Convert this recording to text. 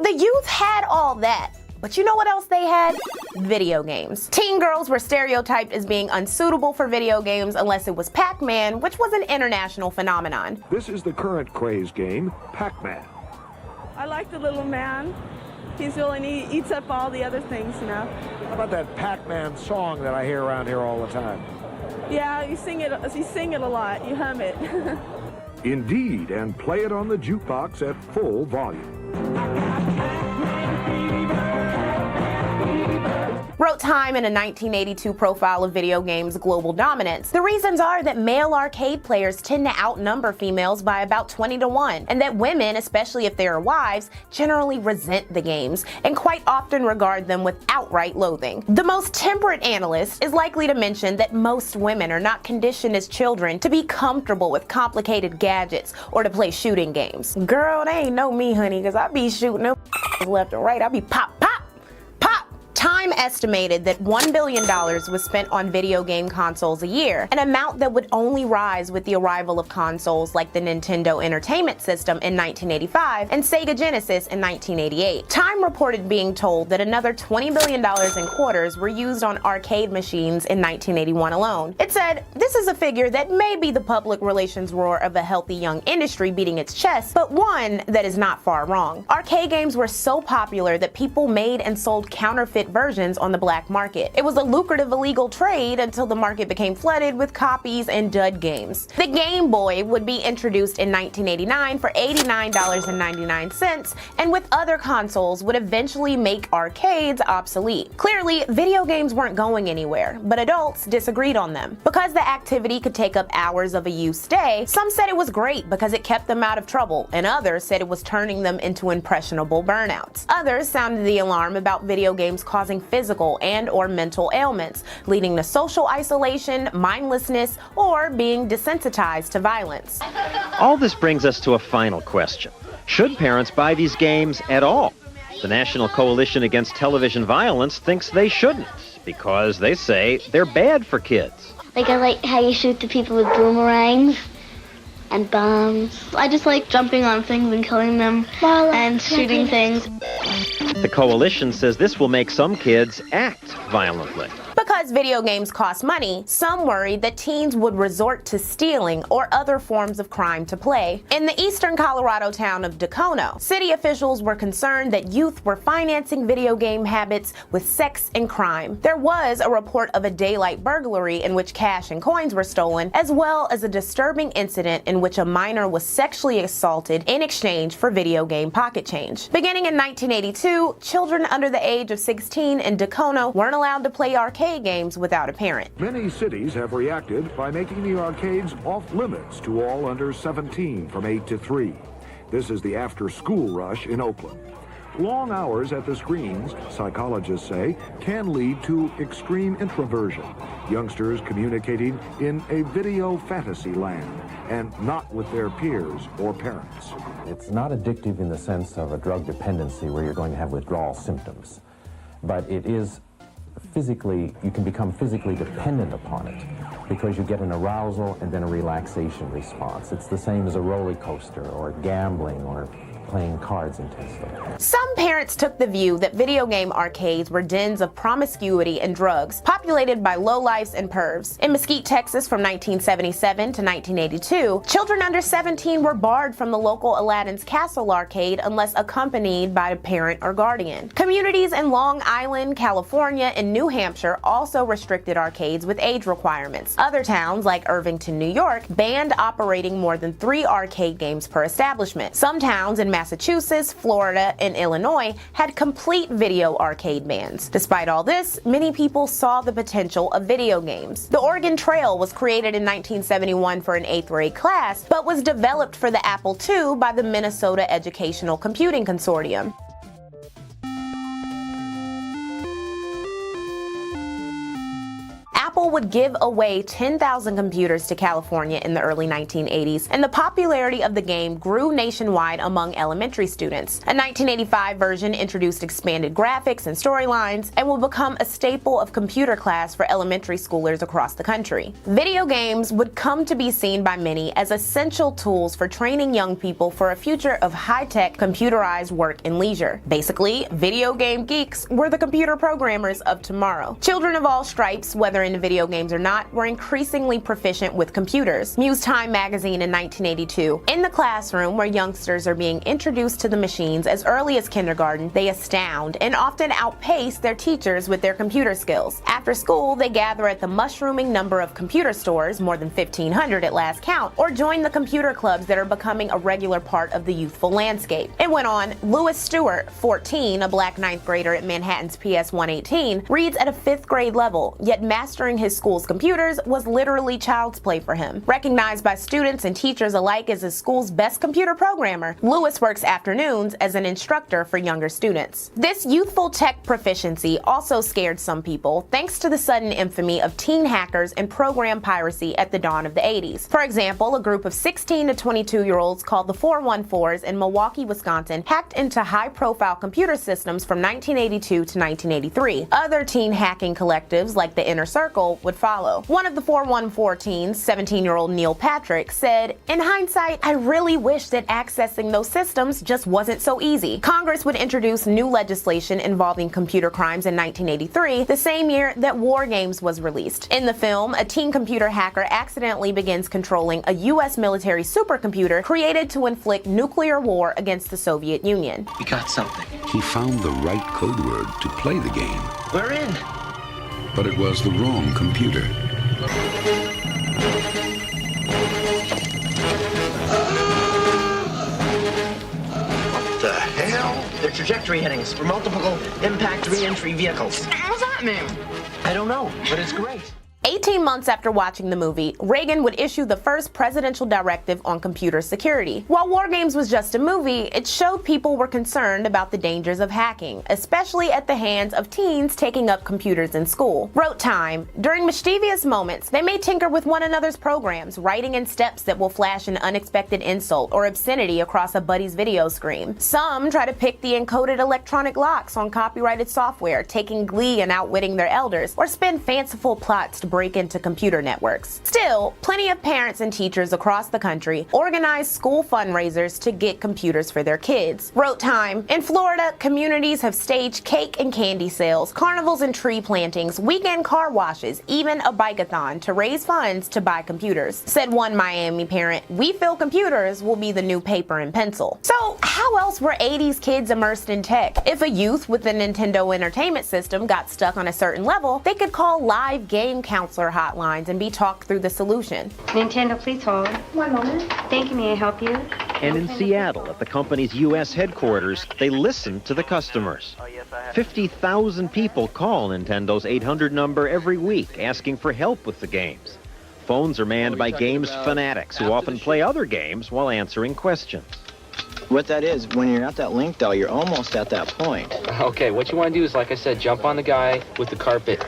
the youth had all that. But you know what else they had? Video games. Teen girls were stereotyped as being unsuitable for video games unless it was Pac-Man, which was an international phenomenon. This is the current craze game, Pac-Man. I like the little man. He's really neat. He eats up all the other things, you know. How about that Pac-Man song that I hear around here all the time? Yeah, you sing it a lot. You hum it. Indeed, and play it on the jukebox at full volume. Wrote Time in a 1982 profile of video games' global dominance. The reasons are that male arcade players tend to outnumber females by about 20-1, and that women, especially if they are wives, generally resent the games and quite often regard them with outright loathing. The most temperate analyst is likely to mention that most women are not conditioned as children to be comfortable with complicated gadgets or to play shooting games. Girl, they ain't know me, honey, because I be shooting them left and right. I be pop, pop. Time estimated that $1 billion was spent on video game consoles a year, an amount that would only rise with the arrival of consoles like the Nintendo Entertainment System in 1985 and Sega Genesis in 1988. Time reported being told that another $20 billion in quarters were used on arcade machines in 1981 alone. It said, "This is a figure that may be the public relations roar of a healthy young industry beating its chest, but one that is not far wrong." Arcade games were so popular that people made and sold counterfeit versions on the black market. It was a lucrative illegal trade until the market became flooded with copies and dud games. The Game Boy would be introduced in 1989 for $89.99, and with other consoles would eventually make arcades obsolete. Clearly, video games weren't going anywhere, but adults disagreed on them. Because the activity could take up hours of a youth's day, some said it was great because it kept them out of trouble, and others said it was turning them into impressionable burnouts. Others sounded the alarm about video games causing physical and/or mental ailments, leading to social isolation, mindlessness, or being desensitized to violence. All this brings us to a final question. Should parents buy these games at all? The National Coalition Against Television Violence thinks they shouldn't, because they say they're bad for kids. Like, I like how you shoot the people with boomerangs and bombs. I just like jumping on things and killing them and shooting things. The coalition says this will make some kids act violently. Because video games cost money, some worried that teens would resort to stealing or other forms of crime to play. In the eastern Colorado town of Dacono, city officials were concerned that youth were financing video game habits with sex and crime. There was a report of a daylight burglary in which cash and coins were stolen, as well as a disturbing incident in which a minor was sexually assaulted in exchange for video game pocket change. Beginning in 1982, children under the age of 16 in Dacono weren't allowed to play arcade games without a parent. Many cities have reacted by making the arcades off limits to all under 17 from 8 to 3. This is the after-school rush in Oakland. Long hours at the screens, psychologists say, can lead to extreme introversion, youngsters communicating in a video fantasy land and not with their peers or parents. It's not addictive in the sense of a drug dependency where you're going to have withdrawal symptoms, but it is physically, you can become physically dependent upon it because you get an arousal and then a relaxation response. It's the same as a roller coaster or gambling or playing cards intensely. Some parents took the view that video game arcades were dens of promiscuity and drugs, populated by lowlifes and pervs. In Mesquite, Texas from 1977 to 1982, children under 17 were barred from the local Aladdin's Castle arcade unless accompanied by a parent or guardian. Communities in Long Island, California, and New Hampshire also restricted arcades with age requirements. Other towns, like Irvington, New York, banned operating more than 3 arcade games per establishment. Some towns in Massachusetts, Florida, and Illinois had complete video arcade bans. Despite all this, many people saw the potential of video games. The Oregon Trail was created in 1971 for an 8th grade class, but was developed for the Apple II by the Minnesota Educational Computing Consortium. Apple Apple would give away 10,000 computers to California in the early 1980s, and the popularity of the game grew nationwide among elementary students. A 1985 version introduced expanded graphics and storylines and will become a staple of computer class for elementary schoolers across the country. Video games would come to be seen by many as essential tools for training young people for a future of high-tech, computerized work and leisure. Basically, video game geeks were the computer programmers of tomorrow. Children of all stripes, whether into video games or not, were increasingly proficient with computers. Muse Time magazine in 1982. In the classroom where youngsters are being introduced to the machines as early as kindergarten, they astound and often outpace their teachers with their computer skills. After school, they gather at the mushrooming number of computer stores, more than 1,500 at last count, or join the computer clubs that are becoming a regular part of the youthful landscape. It went on. Lewis Stewart, 14, a black ninth grader at Manhattan's PS 118, reads at a 5th grade level, yet mastering his school's computers was literally child's play for him. Recognized by students and teachers alike as his school's best computer programmer, Lewis works afternoons as an instructor for younger students. This youthful tech proficiency also scared some people, thanks to the sudden infamy of teen hackers and program piracy at the dawn of the 80s. For example, a group of 16 to 22-year-olds called the 414s in Milwaukee, Wisconsin, hacked into high-profile computer systems from 1982 to 1983. Other teen hacking collectives, like the Inner Circle, would follow. One of the 414 teens, 17-year-old Neil Patrick, said, "In hindsight, I really wish that accessing those systems just wasn't so easy." Congress would introduce new legislation involving computer crimes in 1983, the same year that WarGames was released. In the film, a teen computer hacker accidentally begins controlling a U.S. military supercomputer created to inflict nuclear war against the Soviet Union. We got something. He found the right code word to play the game. We're in. But it was the wrong computer. What the hell? They're trajectory headings for multiple impact re-entry vehicles. How's that mean? I don't know, but it's great. 18 months after watching the movie, Reagan would issue the first presidential directive on computer security. While WarGames was just a movie, it showed people were concerned about the dangers of hacking, especially at the hands of teens taking up computers in school. Wrote Time, during mischievous moments, they may tinker with one another's programs, writing in steps that will flash an unexpected insult or obscenity across a buddy's video screen. Some try to pick the encoded electronic locks on copyrighted software, taking glee in outwitting their elders, or spin fanciful plots to break into computer networks. Still, plenty of parents and teachers across the country organize school fundraisers to get computers for their kids. Wrote Time, in Florida, communities have staged cake and candy sales, carnivals and tree plantings, weekend car washes, even a bike-a-thon to raise funds to buy computers. Said one Miami parent, "We feel computers will be the new paper and pencil." So how else were 80s kids immersed in tech? If a youth with the Nintendo Entertainment System got stuck on a certain level, they could call live game counselor hotlines and be talked through the solution. Nintendo, please hold. One moment. Thank you. May I help you? And in Seattle, at the company's U.S. headquarters, they listen to the customers. 50,000 people call Nintendo's 800 number every week asking for help with the games. Phones are manned by games fanatics who often play other games while answering questions. What that is, when you're at that link, though, you're almost at that point. Okay, what you want to do is, like I said, jump on the guy with the carpet.